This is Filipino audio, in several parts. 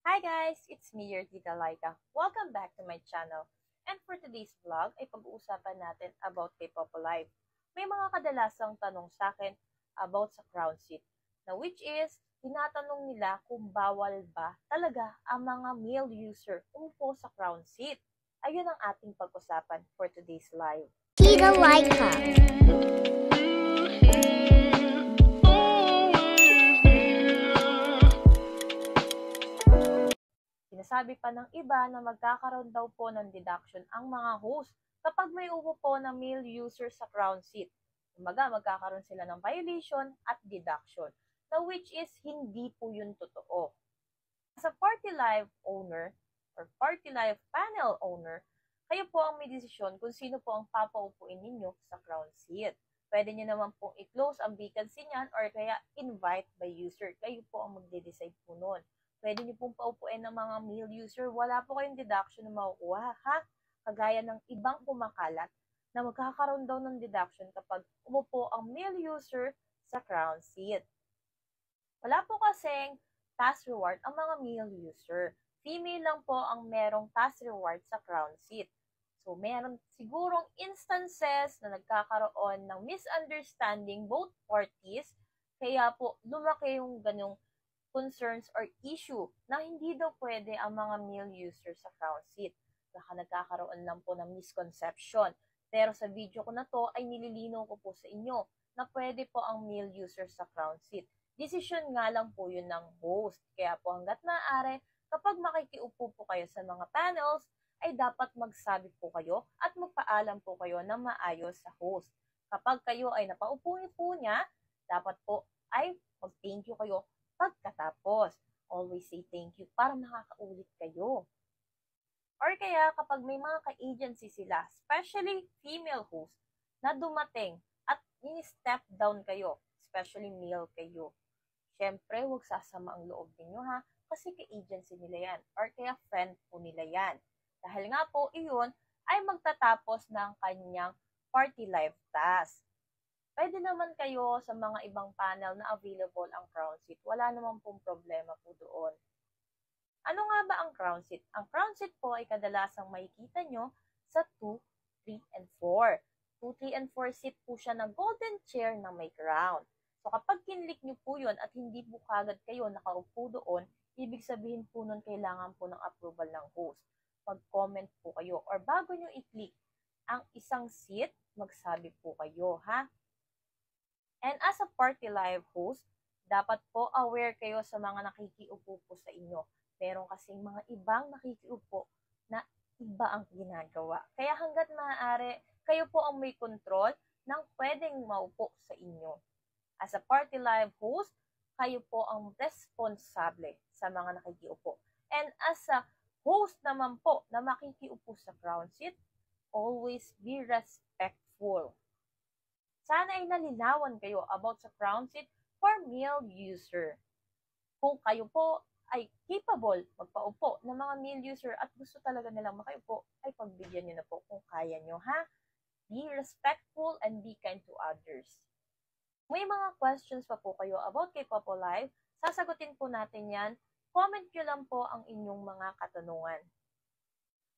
Hi guys! It's me, your Tita Laika. Welcome back to my channel. And for today's vlog ay pag-uusapan natin about kay Popo Live. May mga kadalasang tanong sa akin about sa crown seat, na which is, tinatanong nila kung bawal ba talaga ang mga male user umupo sa crown seat. Ayun ang ating pag-usapan for today's live. Tita Laika. Sinasabi pa ng iba na magkakaroon daw po ng deduction ang mga host kapag may upo po na male user sa crown seat. Kumbaga, magkakaroon sila ng violation at deduction, na which is hindi po yun totoo. As a Party Live owner or Party Live panel owner, kayo po ang may desisyon kung sino po ang papaupuin ninyo sa crown seat. Pwede nyo naman pong i-close ang vacancy niyan or kaya invite by user. Kayo po ang magde-decide po nun. Pwede niyo pong paupuin ng mga male user, wala po kayong deduction na makukuha, ha? Kagaya ng ibang kumakalat na magkakaroon daw ng deduction kapag umupo ang male user sa crown seat. Wala po kasing task reward ang mga male user. Female lang po ang merong task reward sa crown seat. So, meron sigurong instances na nagkakaroon ng misunderstanding both parties, kaya po lumaki yung ganyong concerns or issue na hindi daw pwede ang mga male user sa crown seat. Baka nagkakaroon lang po ng misconception. Pero sa video ko na to ay nililinaw ko po sa inyo na pwede po ang male user sa crown seat. Decision nga lang po yun ng host. Kaya po hanggat maaari, kapag makikiupo po kayo sa mga panels, ay dapat magsabi po kayo at magpaalam po kayo na maayos sa host. Kapag kayo ay napaupo po niya, dapat po ay mag-thank you kayo pagkatapos. Always say thank you para makakaulit kayo. Or kaya kapag may mga ka-agency sila, especially female host, na dumating at ni-step down kayo, especially male kayo, syempre huwag sasama ang loob ninyo, ha, kasi ka-agency nila yan or kaya friend po nila yan. Dahil nga po iyon ay magtatapos ng kanyang party live task. Pwede naman kayo sa mga ibang panel na available ang crown seat. Wala naman pong problema po doon. Ano nga ba ang crown seat? Ang crown seat po ay kadalasang makikita nyo sa 2, 3, and 4. 2, 3, and 4 seat po siya ng golden chair na may crown. So kapag kinlik nyo po yun at hindi po kagad kayo nakaupo doon, ibig sabihin po nun kailangan po ng approval ng host. Mag-comment po kayo or bago nyo i-click ang isang seat, magsabi po kayo, ha? And as a Party Live host, dapat po aware kayo sa mga nakikiupo po sa inyo. Meron kasing mga ibang nakikiupo na iba ang ginagawa. Kaya hanggat maaari, kayo po ang may control ng pwedeng maupo sa inyo. As a Party Live host, kayo po ang responsable sa mga nakikiupo. And as a host naman po na makikiupo sa crown seat, always be respectful. Sana ay nalinawan kayo about sa crown seat for male user. Kung kayo po ay capable magpaupo ng mga male user at gusto talaga nilang makaupo, ay pagbigyan nyo na po kung kaya nyo, ha? Be respectful and be kind to others. May mga questions pa po kayo about kay Popo Live, sasagutin po natin yan. Comment nyo lang po ang inyong mga katanungan.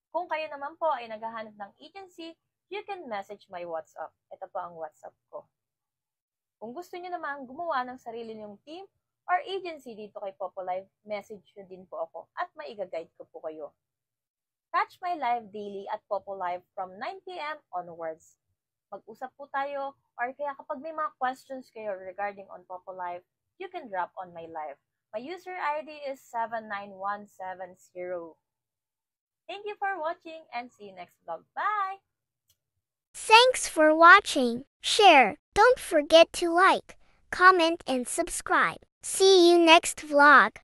Kung kayo naman po ay naghahanap ng agency, you can message my WhatsApp. Ito po ang WhatsApp ko. Kung gusto niyo naman gumawa ng sarili niyong team or agency dito kay Popo Live, message nyo din po ako at maiga-guide ko po kayo. Catch my live daily at Popo Live from 9 p.m. onwards. Mag-usap po tayo or kaya kapag may mga questions kayo regarding on Popo Live, you can drop on my live. My user ID is 79170. Thank you for watching and see you next vlog. Bye! Thanks for watching. Share. Don't forget to like, comment, and subscribe. See you next vlog.